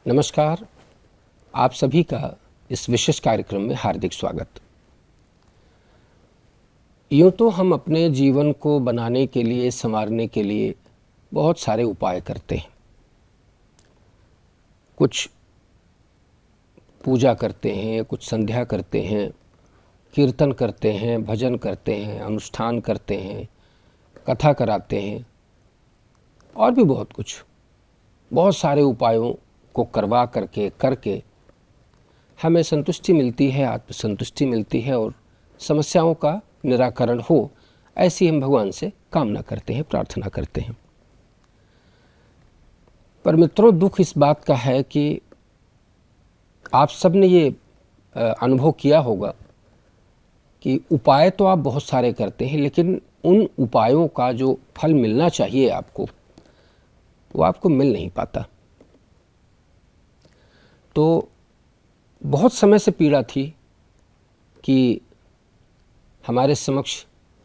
नमस्कार, आप सभी का इस विशेष कार्यक्रम में हार्दिक स्वागत। यूँ तो हम अपने जीवन को बनाने के लिए, संवारने के लिए बहुत सारे उपाय करते हैं। कुछ पूजा करते हैं, कुछ संध्या करते हैं, कीर्तन करते हैं, भजन करते हैं, अनुष्ठान करते हैं, कथा कराते हैं और भी बहुत कुछ। बहुत सारे उपायों को करवा करके हमें संतुष्टि मिलती है, आत्मसंतुष्टि मिलती है और समस्याओं का निराकरण हो, ऐसी हम भगवान से कामना करते हैं, प्रार्थना करते हैं। पर मित्रों, दुख इस बात का है कि आप सब ने ये अनुभव किया होगा कि उपाय तो आप बहुत सारे करते हैं, लेकिन उन उपायों का जो फल मिलना चाहिए आपको, वो आपको मिल नहीं पाता। तो बहुत समय से पीड़ा थी कि हमारे समक्ष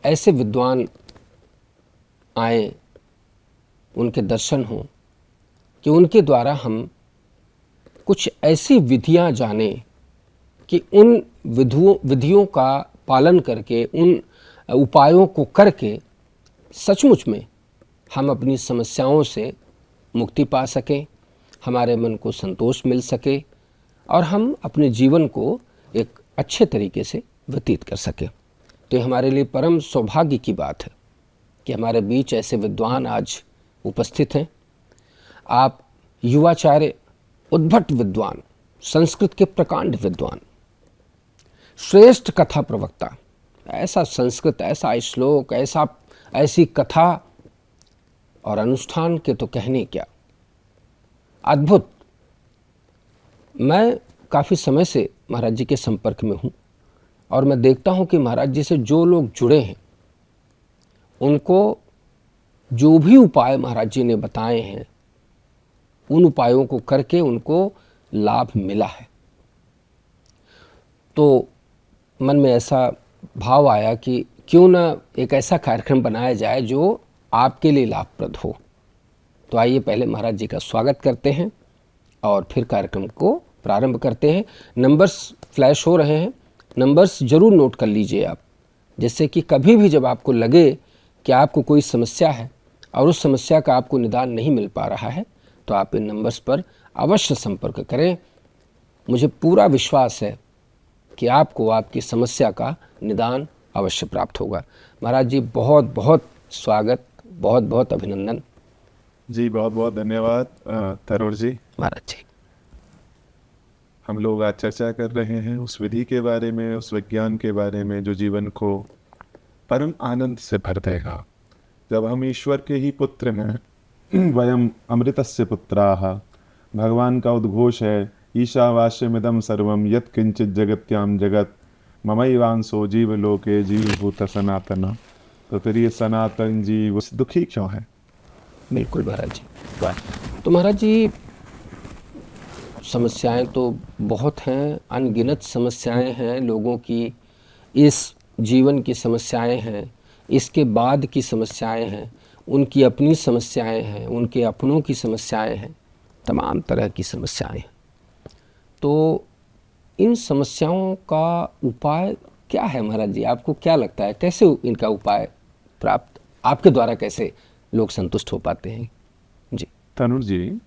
ऐसे विद्वान आए, उनके दर्शन हों कि उनके द्वारा हम कुछ ऐसी विधियां जाने कि उन विधियों का पालन करके, उन उपायों को करके सचमुच में हम अपनी समस्याओं से मुक्ति पा सकें, हमारे मन को संतोष मिल सके और हम अपने जीवन को एक अच्छे तरीके से व्यतीत कर सकें। तो ये हमारे लिए परम सौभाग्य की बात है कि हमारे बीच ऐसे विद्वान आज उपस्थित हैं। आप युवाचार्य, उद्भट विद्वान, संस्कृत के प्रकांड विद्वान, श्रेष्ठ कथा प्रवक्ता, ऐसा संस्कृत, ऐसा श्लोक, ऐसी कथा और अनुष्ठान के तो कहने क्या, अद्भुत। मैं काफ़ी समय से महाराज जी के संपर्क में हूँ और मैं देखता हूँ कि महाराज जी से जो लोग जुड़े हैं, उनको जो भी उपाय महाराज जी ने बताए हैं, उन उपायों को करके उनको लाभ मिला है। तो मन में ऐसा भाव आया कि क्यों ना एक ऐसा कार्यक्रम बनाया जाए जो आपके लिए लाभप्रद हो। तो आइए पहले महाराज जी का स्वागत करते हैं और फिर कार्यक्रम को प्रारंभ करते हैं। नंबर्स फ्लैश हो रहे हैं, नंबर्स ज़रूर नोट कर लीजिए आप, जिससे कि कभी भी जब आपको लगे कि आपको कोई समस्या है और उस समस्या का आपको निदान नहीं मिल पा रहा है, तो आप इन नंबर्स पर अवश्य संपर्क करें। मुझे पूरा विश्वास है कि आपको आपकी समस्या का निदान अवश्य प्राप्त होगा। महाराज जी, बहुत बहुत स्वागत, बहुत बहुत अभिनंदन जी। बहुत बहुत धन्यवाद तरुण जी। महाराज जी, हम लोग आज चर्चा कर रहे हैं उस विधि के बारे में, उस विज्ञान के बारे में जो जीवन को परम आनंद से भर देगा। जब हम ईश्वर के ही पुत्र हैं, वयम अमृतस्य पुत्राः, भगवान का उद्घोष है, ईशावास्यमिदं सर्वं यत् किंचित जगत्याम जगत ममैवांशो जीवलोके जीवभूत सनातन। तो फिर ये सनातन जीव दुखी क्यों है? बिल्कुल महाराज जी। तो महाराज जी, समस्याएं तो बहुत हैं, अनगिनत समस्याएं हैं लोगों की। इस जीवन की समस्याएं हैं, इसके बाद की समस्याएं हैं, उनकी अपनी समस्याएं हैं, उनके अपनों की समस्याएं हैं, तमाम तरह की समस्याएं हैं। तो इन समस्याओं का उपाय क्या है महाराज जी? आपको क्या लगता है, कैसे इनका उपाय प्राप्त, आपके द्वारा कैसे लोग संतुष्ट हो पाते हैं? जी तनुर जी,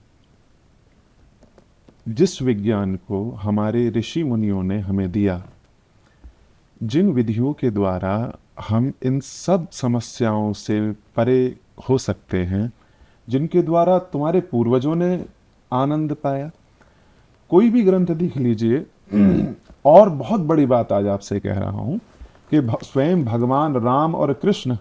जिस विज्ञान को हमारे ऋषि मुनियों ने हमें दिया, जिन विधियों के द्वारा हम इन सब समस्याओं से परे हो सकते हैं, जिनके द्वारा तुम्हारे पूर्वजों ने आनंद पाया, कोई भी ग्रंथ देख लीजिए। और बहुत बड़ी बात आज आपसे कह रहा हूं कि स्वयं भगवान राम और कृष्ण,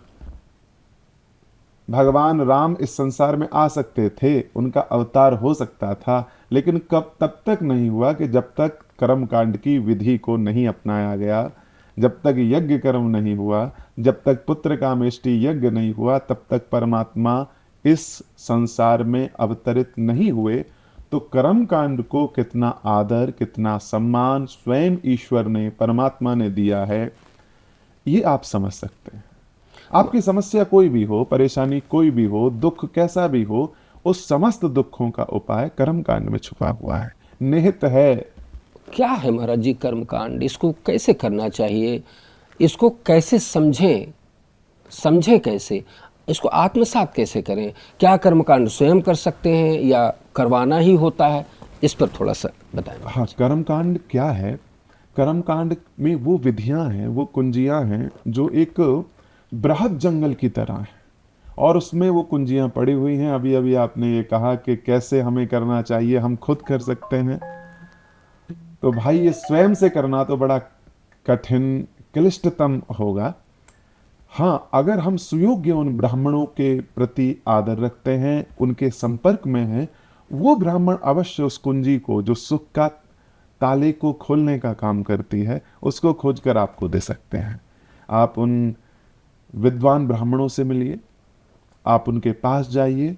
भगवान राम इस संसार में आ सकते थे, उनका अवतार हो सकता था, लेकिन कब तब तक नहीं हुआ कि जब तक कर्मकांड की विधि को नहीं अपनाया गया, जब तक यज्ञ कर्म नहीं हुआ, जब तक पुत्र कामेष्टि यज्ञ नहीं हुआ, तब तक परमात्मा इस संसार में अवतरित नहीं हुए। तो कर्मकांड को कितना आदर, कितना सम्मान स्वयं ईश्वर ने, परमात्मा ने दिया है, ये आप समझ सकते हैं। आपकी समस्या कोई भी हो, परेशानी कोई भी हो, दुख कैसा भी हो, उस समस्त दुखों का उपाय कर्मकांड में छुपा हुआ है, निहित है। क्या है महाराज जी कर्मकांड? इसको कैसे करना चाहिए? इसको कैसे समझें? समझें कैसे? इसको आत्मसात कैसे करें? क्या कर्मकांड स्वयं कर सकते हैं या करवाना ही होता है? इस पर थोड़ा सा बताएं। हाँ, कर्मकांड क्या है? कर्मकांड में वो विधियां हैं, वो कुंजियां हैं जो एक बृहद जंगल की तरह है, और उसमें वो कुंजियां पड़ी हुई हैं। अभी अभी आपने ये कहा कि कैसे हमें करना चाहिए, हम खुद कर सकते हैं। तो भाई ये स्वयं से करना तो बड़ा कठिन, क्लिष्टतम होगा। हाँ, अगर हम सुयोग्य उन ब्राह्मणों के प्रति आदर रखते हैं, उनके संपर्क में हैं, वो ब्राह्मण अवश्य उस कुंजी को, जो सुख का ताले को खोलने का काम करती है, उसको खोजकर आपको दे सकते हैं। आप उन विद्वान ब्राह्मणों से मिलिए, आप उनके पास जाइए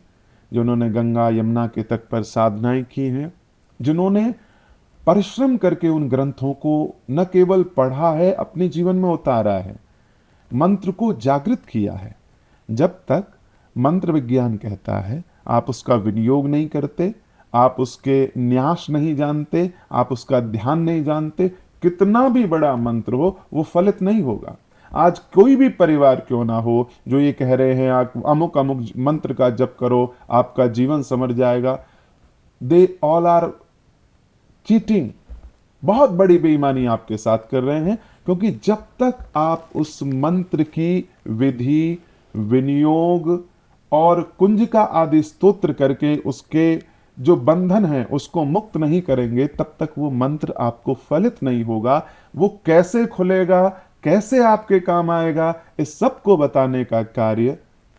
जिन्होंने गंगा यमुना के तट पर साधनाएं की हैं, जिन्होंने परिश्रम करके उन ग्रंथों को न केवल पढ़ा है, अपने जीवन में उतारा है, मंत्र को जागृत किया है। जब तक मंत्र विज्ञान कहता है आप उसका विनियोग नहीं करते, आप उसके न्यास नहीं जानते, आप उसका ध्यान नहीं जानते, कितना भी बड़ा मंत्र हो वो फलित नहीं होगा। आज कोई भी परिवार क्यों ना हो जो ये कह रहे हैं आप अमुक अमुक मंत्र का जप करो आपका जीवन संवर जाएगा, दे ऑल आर चीटिंग। बहुत बड़ी बेईमानी आपके साथ कर रहे हैं, क्योंकि जब तक आप उस मंत्र की विधि, विनियोग और कुंजिका आदि स्तोत्र करके उसके जो बंधन है उसको मुक्त नहीं करेंगे, तब तक वो मंत्र आपको फलित नहीं होगा। वो कैसे खुलेगा, कैसे आपके काम आएगा, इस सब को बताने का कार्य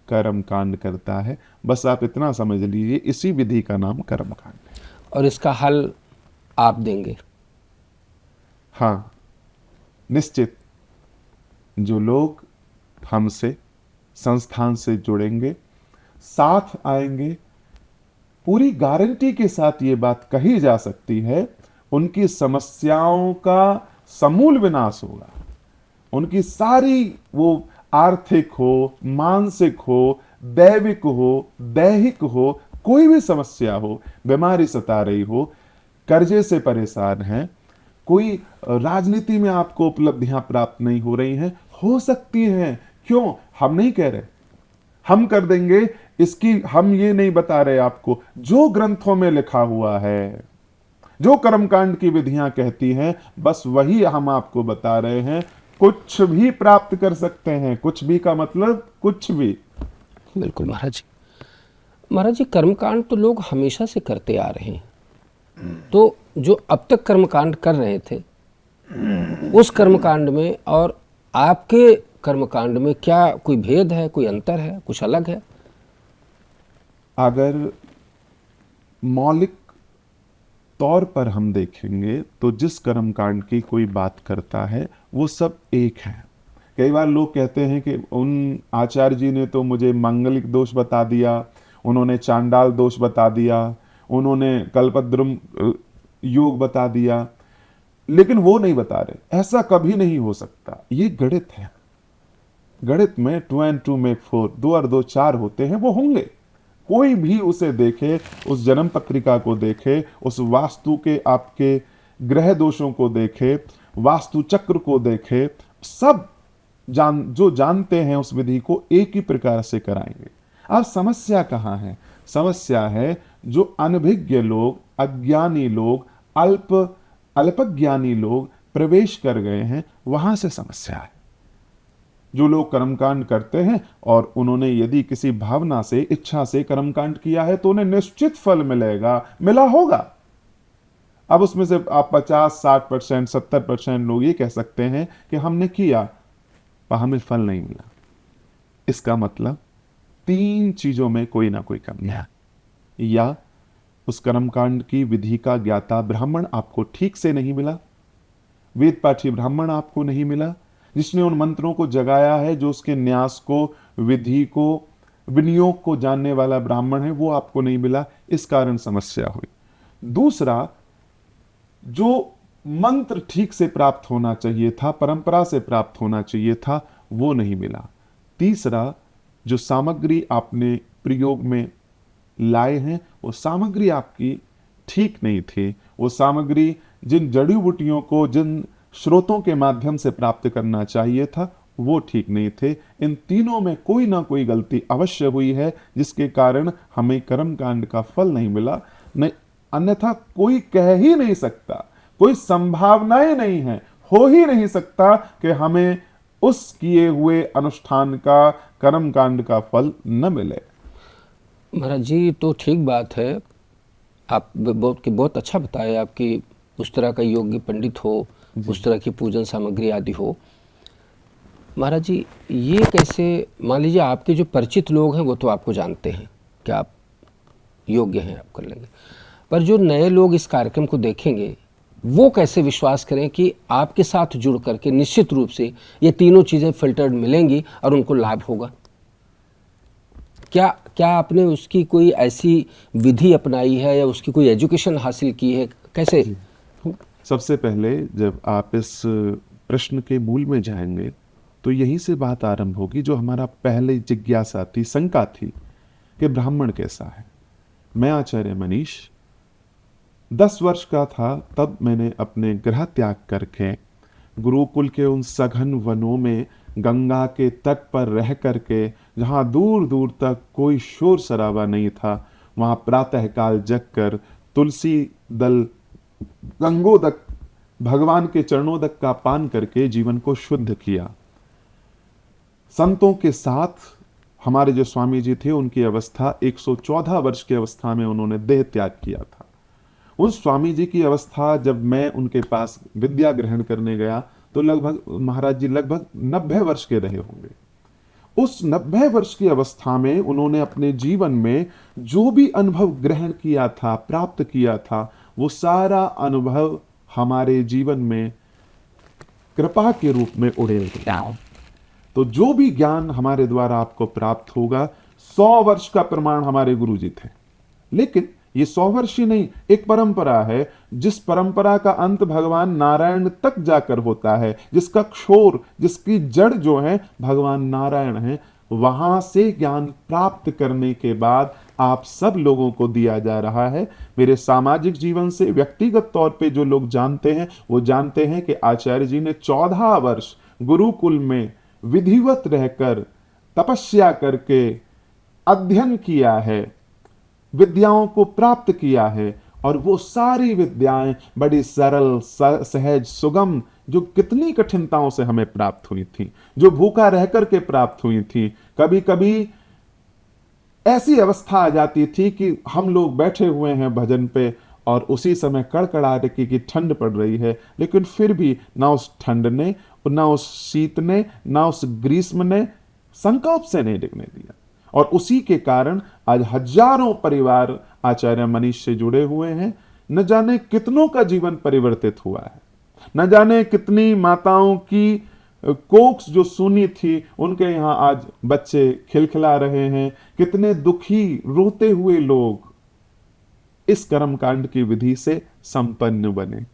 कर्मकांड करता है। बस आप इतना समझ लीजिए, इसी विधि का नाम कर्मकांड है। और इसका हल आप देंगे? हाँ, निश्चित। जो लोग हमसे संस्थान से जुड़ेंगे, साथ आएंगे, पूरी गारंटी के साथ ये बात कही जा सकती है, उनकी समस्याओं का समूल विनाश होगा। उनकी सारी, वो आर्थिक हो, मानसिक हो, दैविक हो, दैहिक हो, कोई भी समस्या हो, बीमारी सता रही हो, कर्जे से परेशान हैं, कोई राजनीति में आपको उपलब्धियां प्राप्त नहीं हो रही हैं, हो सकती हैं। क्यों? हम नहीं कह रहे, हम कर देंगे इसकी, हम ये नहीं बता रहे आपको। जो ग्रंथों में लिखा हुआ है, जो कर्मकांड की विधियां कहती हैं, बस वही हम आपको बता रहे हैं। कुछ भी प्राप्त कर सकते हैं। कुछ भी का मतलब कुछ भी। बिल्कुल महाराज जी। महाराज जी कर्मकांड तो लोग हमेशा से करते आ रहे हैं, तो जो अब तक कर्मकांड कर रहे थे उस कर्मकांड में और आपके कर्मकांड में क्या कोई भेद है, कोई अंतर है, कुछ अलग है? अगर मौलिक तौर पर हम देखेंगे तो जिस कर्मकांड की कोई बात करता है वो सब एक है। कई बार लोग कहते हैं कि उन आचार्य जी ने तो मुझे मांगलिक दोष बता दिया, उन्होंने चांडाल दोष बता दिया, उन्होंने कल्पद्रुम योग बता दिया, लेकिन वो नहीं बता रहे। ऐसा कभी नहीं हो सकता। ये गणित है। गणित में 2 and 2 make 4, 2 और 2 4 होते हैं, वो होंगे। कोई भी उसे देखे, उस जन्म पत्रिका को देखे, उस वास्तु के आपके ग्रह दोषों को देखे, वास्तु चक्र को देखे, सब जो जानते हैं उस विधि को एक ही प्रकार से कराएंगे। अब समस्या कहाँ है? समस्या है जो अनभिज्ञ लोग, अज्ञानी लोग, अल्पज्ञानी लोग प्रवेश कर गए हैं, वहां से समस्या है। जो लोग कर्मकांड करते हैं और उन्होंने यदि किसी भावना से, इच्छा से कर्मकांड किया है तो उन्हें निश्चित फल मिलेगा, मिला होगा। अब उसमें से आप 50, 60%, 70% लोग ये कह सकते हैं कि हमने किया पर हमें फल नहीं मिला। इसका मतलब 3 चीजों में कोई ना कोई कमी है। या उस कर्मकांड की विधि का ज्ञाता ब्राह्मण आपको ठीक से नहीं मिला, वेद पाठी ब्राह्मण आपको नहीं मिला, जिसने उन मंत्रों को जगाया है, जो उसके न्यास को, विधि को, विनियोग को जानने वाला ब्राह्मण है, वो आपको नहीं मिला। इस कारण समस्या हुई। दूसरा, जो मंत्र ठीक से प्राप्त होना चाहिए था, परंपरा से प्राप्त होना चाहिए था, वो नहीं मिला। तीसरा, जो सामग्री आपने प्रयोग में लाए हैं वो सामग्री आपकी ठीक नहीं थी। वो सामग्री जिन जड़ी बूटियों को जिन स्रोतों के माध्यम से प्राप्त करना चाहिए था वो ठीक नहीं थे। इन तीनों में कोई ना कोई गलती अवश्य हुई है जिसके कारण हमें कर्म कांड का फल नहीं मिला। नहीं, अन्यथा कोई कह ही नहीं सकता, कोई संभावनाएं नहीं है, हो ही नहीं सकता कि हमें उस किए हुए अनुष्ठान का कर्म कांड का फल न मिले। महाराज जी तो ठीक बात है, आप बहुत अच्छा बताया, आपकी उस तरह का योग्य पंडित हो, उस तरह की पूजन सामग्री आदि हो। महाराज जी ये कैसे, मान लीजिए आपके जो परिचित लोग हैं वो तो आपको जानते हैं कि आप योग्य हैं, आप कर लेंगे, पर जो नए लोग इस कार्यक्रम को देखेंगे वो कैसे विश्वास करें कि आपके साथ जुड़ करके निश्चित रूप से ये तीनों चीज़ें फिल्टर्ड मिलेंगी और उनको लाभ होगा? क्या आपने उसकी कोई ऐसी विधि अपनाई है या उसकी कोई एजुकेशन हासिल की है, कैसे? सबसे पहले जब आप इस प्रश्न के मूल में जाएंगे तो यहीं से बात आरंभ होगी जो हमारा पहले जिज्ञासा थी, शंका थी कि ब्राह्मण कैसा है। मैं आचार्य मनीष 10 वर्ष का था तब मैंने अपने गृह त्याग करके गुरुकुल के उन सघन वनों में गंगा के तट पर रह करके, जहाँ दूर दूर तक कोई शोर शराबा नहीं था, वहाँ प्रातःकाल जगकर तुलसी दल गंगोदक भगवान के चरणोदक का पान करके जीवन को शुद्ध किया। संतों के साथ हमारे जो स्वामी जी थे उनकी अवस्था 114 वर्ष की अवस्था में उन्होंने देह त्याग किया था। उस स्वामी जी की अवस्था जब मैं उनके पास विद्या ग्रहण करने गया तो लगभग महाराज जी लगभग 90 वर्ष के रहे होंगे। उस 90 वर्ष की अवस्था में उन्होंने अपने जीवन में जो भी अनुभव ग्रहण किया था, प्राप्त किया था, वो सारा अनुभव हमारे जीवन में कृपा के रूप में उड़ेल गया। तो जो भी ज्ञान हमारे द्वारा आपको प्राप्त होगा 100 वर्ष का प्रमाण हमारे गुरु जी थे। लेकिन ये 100 वर्ष ही नहीं, एक परंपरा है जिस परंपरा का अंत भगवान नारायण तक जाकर होता है, जिसका क्षोर, जिसकी जड़ जो है भगवान नारायण है। वहां से ज्ञान प्राप्त करने के बाद आप सब लोगों को दिया जा रहा है। मेरे सामाजिक जीवन से व्यक्तिगत तौर पे जो लोग जानते हैं वो जानते हैं कि आचार्य जी ने 14 वर्ष गुरुकुल में विधिवत रहकर तपस्या करके अध्ययन किया है, विद्याओं को प्राप्त किया है, और वो सारी विद्याएं बड़ी सरल, सहज, सुगम, जो कितनी कठिनताओं से हमें प्राप्त हुई थी, जो भूखा रह करके प्राप्त हुई थी। कभी कभी ऐसी अवस्था आ जाती थी कि हम लोग बैठे हुए हैं भजन पे और उसी समय कड़कड़ाहट की ठंड पड़ रही है, लेकिन फिर भी ना उस ठंड ने, ना उस शीत ने, ना उस ग्रीष्म ने संकोप से नहीं डिगने दिया। और उसी के कारण आज हजारों परिवार आचार्य मनीष से जुड़े हुए हैं। न जाने कितनों का जीवन परिवर्तित हुआ है, न जाने कितनी माताओं की कोक्स जो सुनी थी उनके यहाँ आज बच्चे खिलखिला रहे हैं। कितने दुखी रोते हुए लोग इस कर्मकांड की विधि से संपन्न बने,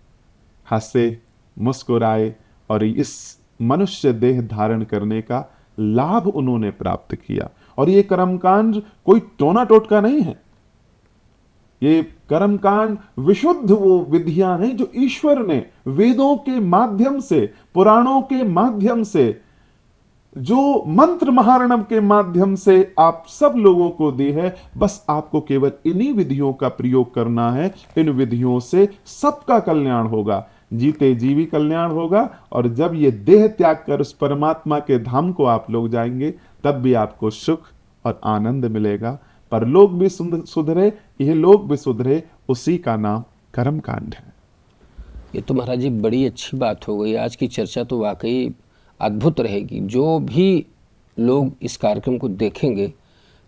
हंसे, मुस्कुराए और इस मनुष्य देह धारण करने का लाभ उन्होंने प्राप्त किया। और ये कर्मकांड कोई टोना टोटका नहीं है, ये कर्मकांड विशुद्ध वो विधियां हैं जो ईश्वर ने वेदों के माध्यम से, पुराणों के माध्यम से, जो मंत्र महारणव के माध्यम से आप सब लोगों को दी है। बस आपको केवल इन्हीं विधियों का प्रयोग करना है। इन विधियों से सबका कल्याण होगा, जीते जीवी कल्याण होगा। और जब ये देह त्याग कर उस परमात्मा के धाम को आप लोग जाएंगे तब भी आपको सुख और आनंद मिलेगा। पर लोग भी सुधरे, यह लोग भी सुधरे, उसी का नाम कर्मकांड है। ये तो महाराज जी बड़ी अच्छी बात हो गई। आज की चर्चा तो वाकई अद्भुत रहेगी। जो भी लोग इस कार्यक्रम को देखेंगे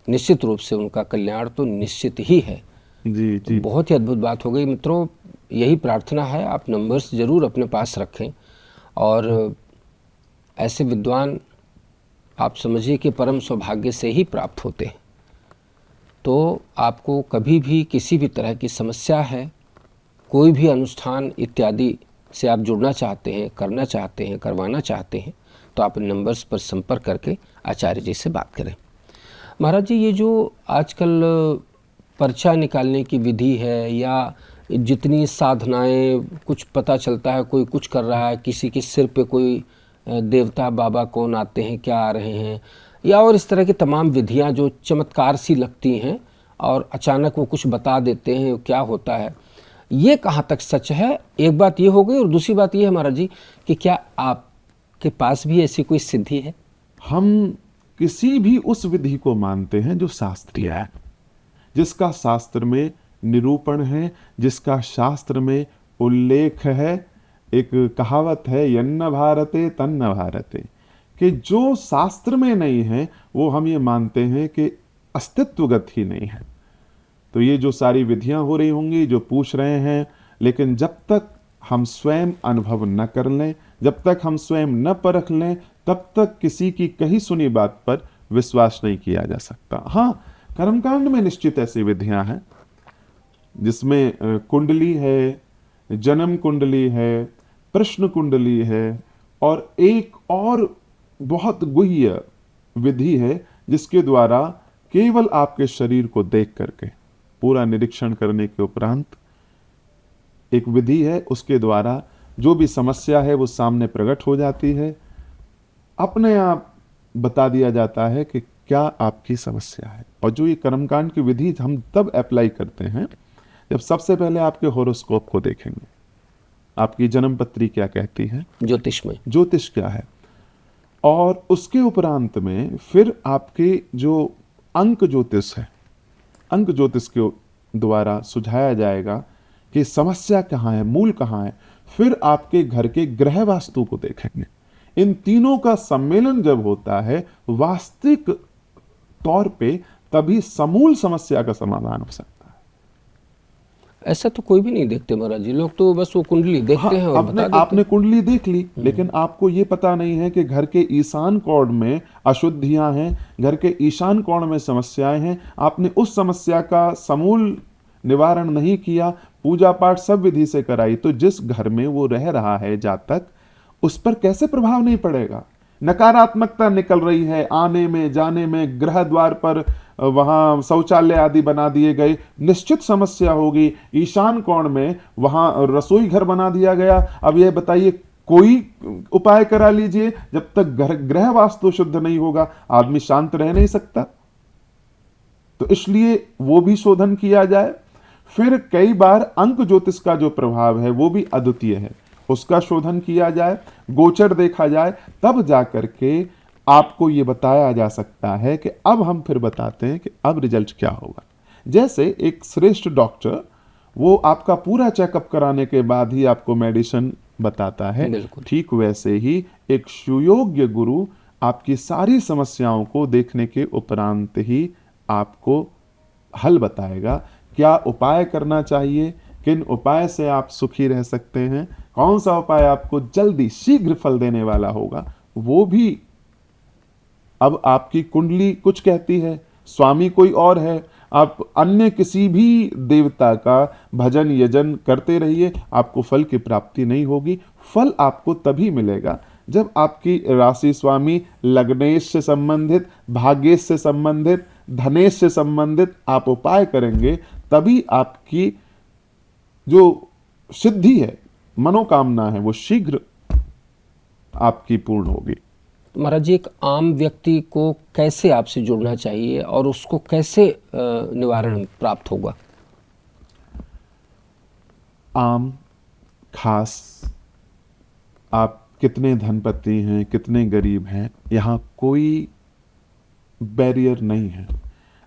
निश्चित रूप से उनका कल्याण तो निश्चित ही है। जी तो बहुत ही अद्भुत बात हो गई। मित्रों, यही प्रार्थना है, आप नंबर्स ज़रूर अपने पास रखें और ऐसे विद्वान आप समझिए कि परम सौभाग्य से ही प्राप्त होते हैं। तो आपको कभी भी किसी भी तरह की समस्या है, कोई भी अनुष्ठान इत्यादि से आप जुड़ना चाहते हैं, करना चाहते हैं, करवाना चाहते हैं, तो आप नंबर्स पर संपर्क करके आचार्य जी से बात करें। महाराज जी, ये जो आजकल पर्चा निकालने की विधि है, या जितनी साधनाएं, कुछ पता चलता है कोई कुछ कर रहा है, किसी के सिर पे कोई देवता बाबा कौन आते हैं, क्या आ रहे हैं, या और इस तरह की तमाम विधियां जो चमत्कार सी लगती हैं और अचानक वो कुछ बता देते हैं क्या होता है, ये कहाँ तक सच है? एक बात ये हो गई, और दूसरी बात ये है महाराज जी कि क्या आपके पास भी ऐसी कोई सिद्धि है? हम किसी भी उस विधि को मानते हैं जो शास्त्रीय है, जिसका शास्त्र में निरूपण है, जिसका शास्त्र में उल्लेख है। एक कहावत है, यन्न भारते तन्न भारते, कि जो शास्त्र में नहीं है वो हम ये मानते हैं कि अस्तित्वगत ही नहीं है। तो ये जो सारी विधियां हो रही होंगी, जो पूछ रहे हैं, लेकिन जब तक हम स्वयं अनुभव न कर लें, जब तक हम स्वयं न परख लें, तब तक किसी की कही सुनी बात पर विश्वास नहीं किया जा सकता। हाँ, कर्मकांड में निश्चित ऐसी विधियां हैं जिसमें कुंडली है, जन्म कुंडली है, प्रश्न कुंडली है, और एक और बहुत गुह्य विधि है जिसके द्वारा केवल आपके शरीर को देख करके पूरा निरीक्षण करने के उपरांत एक विधि है, उसके द्वारा जो भी समस्या है वो सामने प्रकट हो जाती है। अपने आप बता दिया जाता है कि क्या आपकी समस्या है। और जो ये कर्मकांड की विधि हम तब अप्लाई करते हैं जब सबसे पहले आपके होरोस्कोप को देखेंगे, आपकी जन्म पत्री क्या कहती है, ज्योतिष क्या है, और उसके उपरांत में फिर आपके जो अंक ज्योतिष है, अंक ज्योतिष के द्वारा सुझाया जाएगा कि समस्या कहाँ है, मूल कहाँ है। फिर आपके घर के ग्रह वास्तु को देखेंगे। इन तीनों का सम्मेलन जब होता है वास्तविक तौर पे, तभी समूल समस्या का समाधान हो सकता है। ऐसा तो कोई भी नहीं देखते महाराज जी, लोग तो बस वो कुंडली देखते हैं और बता देते आपने कुंडली देख ली, लेकिन आपको ये पता नहीं है कि घर के ईशान कोण में अशुद्धियां हैं, घर के ईशान कोण में समस्याएं हैं। आपने उस समस्या का समूल निवारण नहीं किया, पूजा पाठ सब विधि से कराई, तो जिस घर में वो रह रहा है जातक, उस पर कैसे प्रभाव नहीं पड़ेगा। नकारात्मकता निकल रही है, आने में जाने में, ग्रह द्वार पर वहां शौचालय आदि बना दिए गए, निश्चित समस्या होगी। ईशान कोण में वहां रसोई घर बना दिया गया। अब यह बताइए, कोई उपाय करा लीजिए, जब तक ग्रह वास्तु शुद्ध नहीं होगा आदमी शांत रह नहीं सकता। तो इसलिए वो भी शोधन किया जाए। फिर कई बार अंक ज्योतिष का जो प्रभाव है वो भी अद्वितीय है, उसका शोधन किया जाए, गोचर देखा जाए, तब जाकर के आपको ये बताया जा सकता है कि अब हम फिर बताते हैं कि अब रिजल्ट क्या होगा। जैसे एक श्रेष्ठ डॉक्टर, वो आपका पूरा चेकअप कराने के बाद ही आपको मेडिसिन बताता है, ठीक वैसे ही एक सुयोग्य गुरु आपकी सारी समस्याओं को देखने के उपरांत ही आपको हल बताएगा। क्या उपाय करना चाहिए, किन उपाय से आप सुखी रह सकते हैं, कौन सा उपाय आपको जल्दी शीघ्र फल देने वाला होगा, वो भी अब आपकी कुंडली कुछ कहती है, स्वामी कोई और है। आप अन्य किसी भी देवता का भजन यजन करते रहिए, आपको फल की प्राप्ति नहीं होगी। फल आपको तभी मिलेगा जब आपकी राशि स्वामी लग्नेश से संबंधित, भाग्येश से संबंधित, धनेश से संबंधित आप उपाय करेंगे, तभी आपकी जो सिद्धि है, मनोकामना है, वो शीघ्र आपकी पूर्ण होगी। महाराज जी, एक आम व्यक्ति को कैसे आपसे जुड़ना चाहिए और उसको कैसे निवारण प्राप्त होगा? आम, खास, आप कितने धनपति हैं, कितने गरीब हैं, यहाँ कोई बैरियर नहीं है।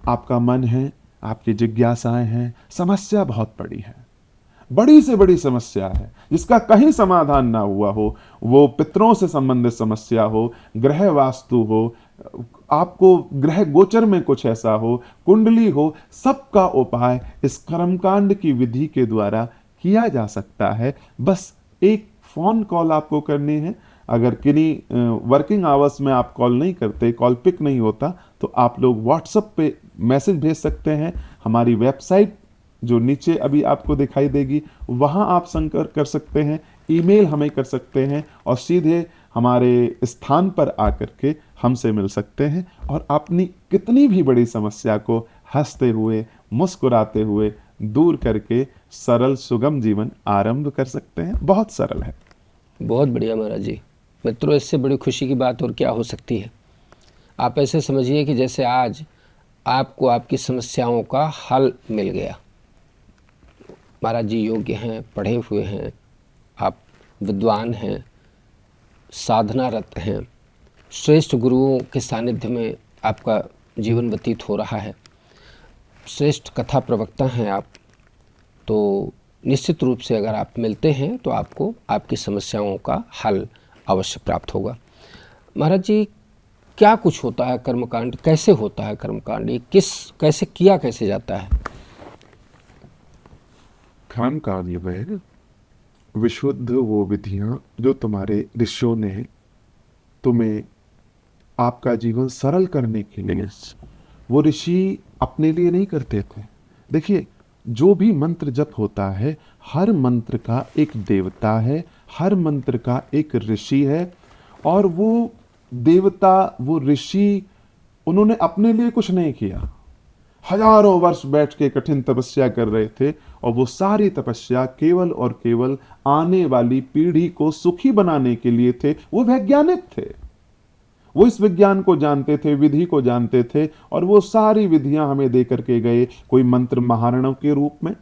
आपका मन है, आपकी जिज्ञासाएं हैं, समस्या बहुत बड़ी है, बड़ी से बड़ी समस्या है जिसका कहीं समाधान ना हुआ हो, वो पितरों से संबंधित समस्या हो, ग्रह वास्तु हो, आपको ग्रह गोचर में कुछ ऐसा हो, कुंडली हो, सबका उपाय इस कर्मकांड की विधि के द्वारा किया जा सकता है। बस एक फोन कॉल आपको करनी है। अगर किन्हीं वर्किंग आवर्स में आप कॉल नहीं करते, कॉल पिक नहीं होता, तो आप लोग व्हाट्सएप पे मैसेज भेज सकते हैं। हमारी वेबसाइट जो नीचे अभी आपको दिखाई देगी, वहां आप संपर्क कर सकते हैं, ईमेल हमें कर सकते हैं, और सीधे हमारे स्थान पर आकर के हमसे मिल सकते हैं और अपनी कितनी भी बड़ी समस्या को हंसते हुए, मुस्कुराते हुए दूर करके सरल सुगम जीवन आरंभ कर सकते हैं। बहुत सरल है। बहुत बढ़िया महाराज जी। मित्रों, इससे बड़ी खुशी की बात और क्या हो सकती है। आप ऐसे समझिए कि जैसे आज आपको आपकी समस्याओं का हल मिल गया। महाराज जी योग्य हैं, पढ़े हुए हैं, आप विद्वान हैं, साधनारत हैं, श्रेष्ठ गुरुओं के सानिध्य में आपका जीवन व्यतीत हो रहा है, श्रेष्ठ कथा प्रवक्ता हैं आप, तो निश्चित रूप से अगर आप मिलते हैं तो आपको आपकी समस्याओं का हल अवश्य प्राप्त होगा। महाराज जी, क्या कुछ होता है कर्मकांड, कैसे होता है कर्मकांड, ये कैसे किया कैसे जाता है? कर्मकांड में विशुद्ध वो विधियां जो तुम्हारे ऋषियों ने तुम्हें आपका जीवन सरल करने के लिए, वो ऋषि अपने लिए नहीं करते थे। देखिए, जो भी मंत्र जप होता है, हर मंत्र का एक देवता है, हर मंत्र का एक ऋषि है, और वो देवता, वो ऋषि, उन्होंने अपने लिए कुछ नहीं किया। हजारों वर्ष बैठ के कठिन तपस्या कर रहे थे, और वो सारी तपस्या केवल और केवल आने वाली पीढ़ी को सुखी बनाने के लिए थे। वो वैज्ञानिक थे, वो इस विज्ञान को जानते थे, विधि को जानते थे, और वो सारी विधियां हमें दे करके गए। कोई मंत्र महारणों के रूप में,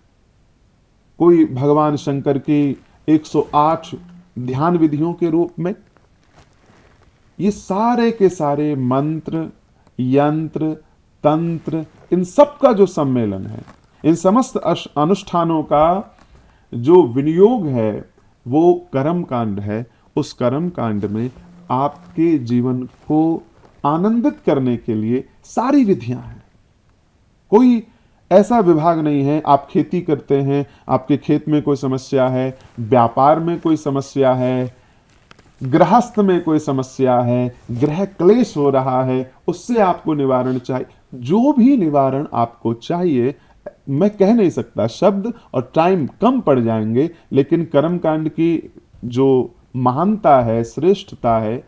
कोई भगवान शंकर की 108 ध्यान विधियों के रूप में। ये सारे के सारे मंत्र, यंत्र, तंत्र, इन सब का जो सम्मेलन है, इन समस्त अनुष्ठानों का जो विनियोग है, वो कर्म कांड है। उस कर्म कांड में आपके जीवन को आनंदित करने के लिए सारी विधियां हैं। कोई ऐसा विभाग नहीं है, आप खेती करते हैं, आपके खेत में कोई समस्या है, व्यापार में कोई समस्या है, गृहस्थ में कोई समस्या है, गृह क्लेश हो रहा है, उससे आपको निवारण चाहिए। जो भी निवारण आपको चाहिए, मैं कह नहीं सकता, शब्द और टाइम कम पड़ जाएंगे, लेकिन कर्मकांड की जो महानता है, श्रेष्ठता है,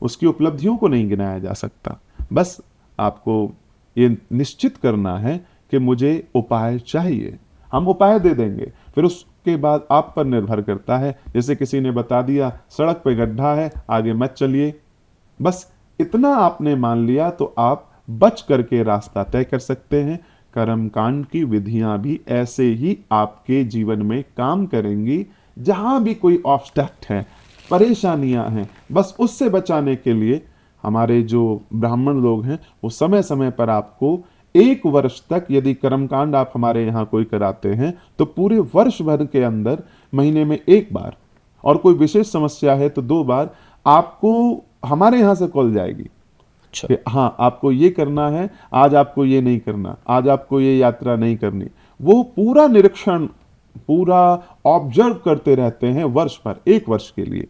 उसकी उपलब्धियों को नहीं गिनाया जा सकता। बस आपको ये निश्चित करना है कि मुझे उपाय चाहिए, हम उपाय दे देंगे। फिर उसके बाद आप पर निर्भर करता है। जैसे किसी ने बता दिया सड़क पे गड्ढा है, आगे मत चलिए, बस इतना आपने मान लिया तो आप बच करके रास्ता तय कर सकते हैं। कर्मकांड की विधियां भी ऐसे ही आपके जीवन में काम करेंगी। जहां भी कोई ऑब्स्टेक्ट है, परेशानियां हैं, बस उससे बचाने के लिए हमारे जो ब्राह्मण लोग हैं, वो समय समय पर आपको 1 वर्ष तक, यदि कर्मकांड आप हमारे यहाँ कोई कराते हैं, तो पूरे वर्ष भर के अंदर महीने में 1 बार, और कोई विशेष समस्या है तो 2 बार आपको हमारे यहाँ से कॉल जाएगी। अच्छा। कि हाँ, आपको ये करना है, आज आपको ये नहीं करना, आज आपको ये यात्रा नहीं करनी। वो पूरा निरीक्षण, पूरा ऑब्जर्व करते रहते हैं वर्ष भर, 1 वर्ष के लिए।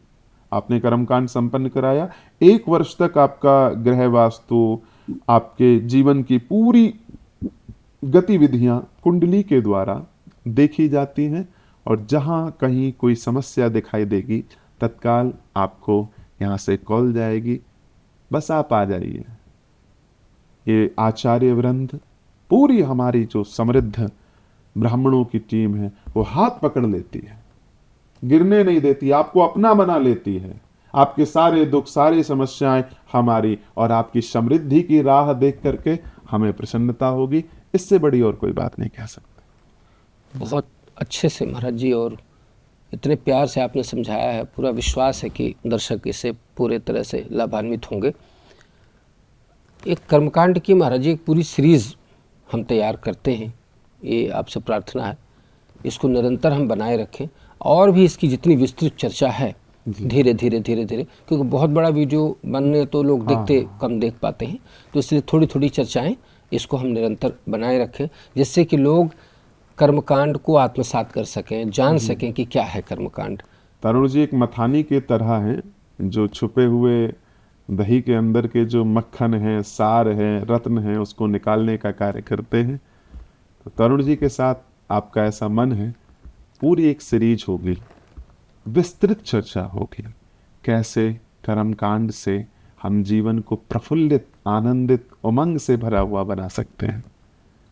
आपने कर्मकांड संपन्न कराया, 1 वर्ष तक आपका गृह वास्तु, आपके जीवन की पूरी गतिविधियां कुंडली के द्वारा देखी जाती हैं, और जहां कहीं कोई समस्या दिखाई देगी, तत्काल आपको यहाँ से कॉल जाएगी, बस आप आ जाइए। ये आचार्य वृंद, पूरी हमारी जो समृद्ध ब्राह्मणों की टीम है, वो हाथ पकड़ लेती है, गिरने नहीं देती, आपको अपना बना लेती है। आपके सारे दुख, सारी समस्याएं हमारी, और आपकी समृद्धि की राह देख करके हमें प्रसन्नता होगी। इससे बड़ी और कोई बात नहीं कह सकते। बहुत अच्छे से महाराज जी, और इतने प्यार से आपने समझाया है। पूरा विश्वास है कि दर्शक इससे पूरे तरह से लाभान्वित होंगे। एक कर्मकांड की महाराज जी एक पूरी सीरीज़ हम तैयार करते हैं, ये आपसे प्रार्थना है, इसको निरंतर हम बनाए रखें, और भी इसकी जितनी विस्तृत चर्चा है धीरे धीरे धीरे धीरे, क्योंकि बहुत बड़ा वीडियो बनने तो लोग देखते कम देख पाते हैं, तो इसलिए थोड़ी थोड़ी चर्चाएं इसको हम निरंतर बनाए रखें, जिससे कि लोग कर्मकांड को आत्मसात कर सकें, जान सकें कि क्या है कर्मकांड। तरुण जी एक मथानी के तरह हैं, जो छुपे हुए दही के अंदर के जो मक्खन है, सार है, रत्न है, उसको निकालने का कार्य करते हैं। तो तरुण जी के साथ आपका ऐसा मन है, पूरी एक सीरीज होगी, विस्तृत चर्चा होगी, कैसे कर्मकांड से हम जीवन को प्रफुल्लित, आनंदित, उमंग से भरा हुआ बना सकते हैं।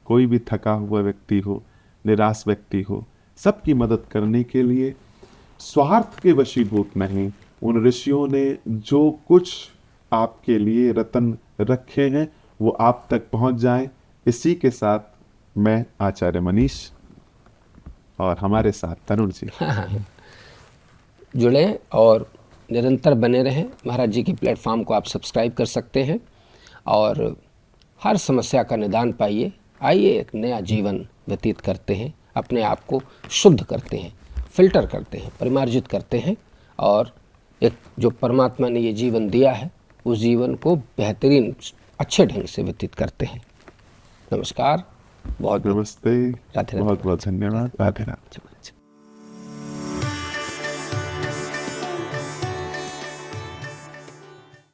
कोई भी थका हुआ व्यक्ति हो, निराश व्यक्ति हो, सबकी मदद करने के लिए स्वार्थ के वशीभूत नहीं, उन ऋषियों ने जो कुछ आपके लिए रतन रखे हैं वो आप तक पहुंच जाएं। इसी के साथ मैं आचार्य मनीष और हमारे साथ तरुण जी जुड़ें और निरंतर बने रहें। महाराज जी के प्लेटफॉर्म को आप सब्सक्राइब कर सकते हैं और हर समस्या का निदान पाइए। आइए एक नया जीवन व्यतीत करते हैं, अपने आप को शुद्ध करते हैं, फिल्टर करते हैं, परिमार्जित करते हैं और एक जो परमात्मा ने ये जीवन दिया है उस जीवन को बेहतरीन अच्छे ढंग से व्यतीत करते हैं। नमस्कार, बहुत नमस्ते, राधे राधे। बहुत बहुत धन्यवाद। राधे राधे।